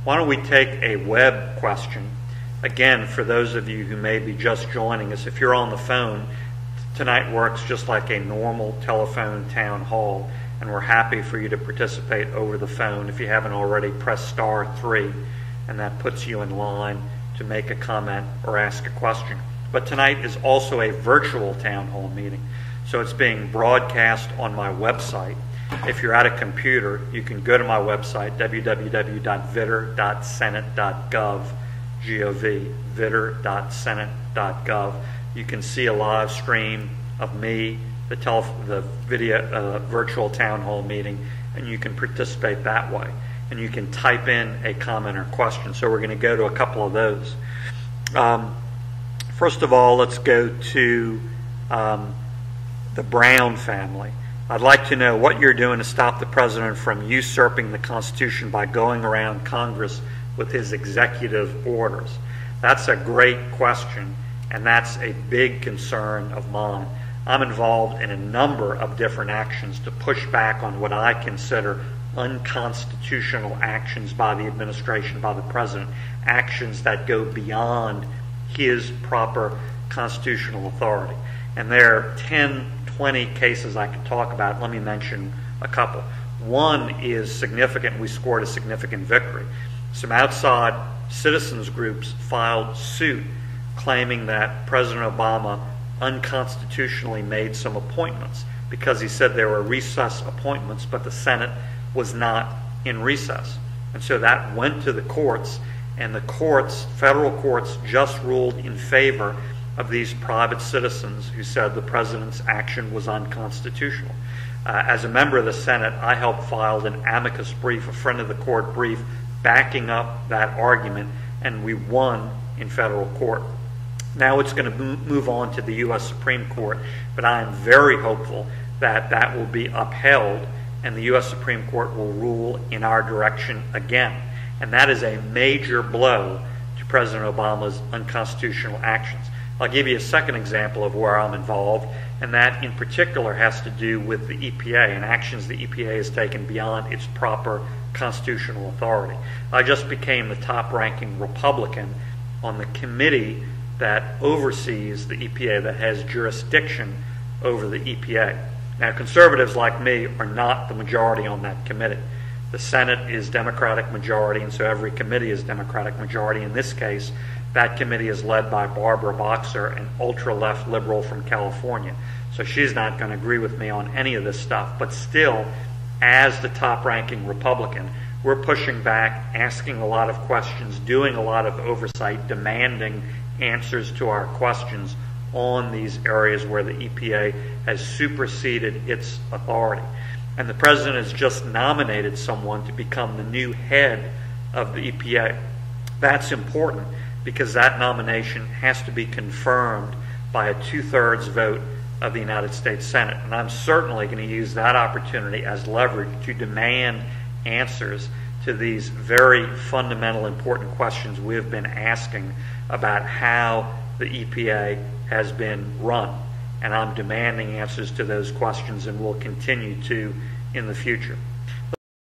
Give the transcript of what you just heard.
Why don't we take a web question? Again, for those of you who may be just joining us, if you're on the phone, tonight works just like a normal telephone town hall, and we're happy for you to participate over the phone. If you haven't already, press *3, and that puts you in line to make a comment or ask a question. But tonight is also a virtual town hall meeting, so it's being broadcast on my website. If you're at a computer, you can go to my website, www.vitter.senate.gov, G-O-V, vitter.senate.gov. You can see a live stream of me, the video virtual town hall meeting, and you can participate that way. And you can type in a comment or question. So we're going to go to a couple of those. First of all, let's go to the Brown family. I'd like to know what you're doing to stop the president from usurping the Constitution by going around Congress with his executive orders. That's a great question, and that's a big concern of mine. I'm involved in a number of different actions to push back on what I consider unconstitutional actions by the administration, by the president, actions that go beyond his proper constitutional authority. And there are 10, 20 cases I could talk about. Let me mention a couple. One is significant. We scored a significant victory. Some outside citizens groups filed suit claiming that President Obama unconstitutionally made some appointments because he said there were recess appointments, but the Senate was not in recess. And so that went to the courts, and the courts, federal courts, just ruled in favor of these private citizens who said the president's action was unconstitutional. As a member of the Senate, I helped file an amicus brief, a friend of the court brief, backing up that argument, and we won in federal court. Now it's going to move on to the U.S. Supreme Court, but I am very hopeful that that will be upheld and the U.S. Supreme Court will rule in our direction again. And that is a major blow to President Obama's unconstitutional actions. I'll give you a second example of where I'm involved, and that in particular has to do with the EPA and actions the EPA has taken beyond its proper constitutional authority. I just became the top-ranking Republican on the committee that oversees the EPA, that has jurisdiction over the EPA. Now, conservatives like me are not the majority on that committee. The Senate is Democratic majority, and so every committee is Democratic majority. In this case, that committee is led by Barbara Boxer, an ultra-left liberal from California. So she's not going to agree with me on any of this stuff. But still, as the top-ranking Republican, we're pushing back, asking a lot of questions, doing a lot of oversight, demanding answers to our questions on these areas where the EPA has superseded its authority. And the president has just nominated someone to become the new head of the EPA. That's important because that nomination has to be confirmed by a 2/3 vote of the United States Senate. And I'm certainly going to use that opportunity as leverage to demand answers to these very fundamental, important questions we have been asking about how the EPA has been run. And I'm demanding answers to those questions and will continue to in the future.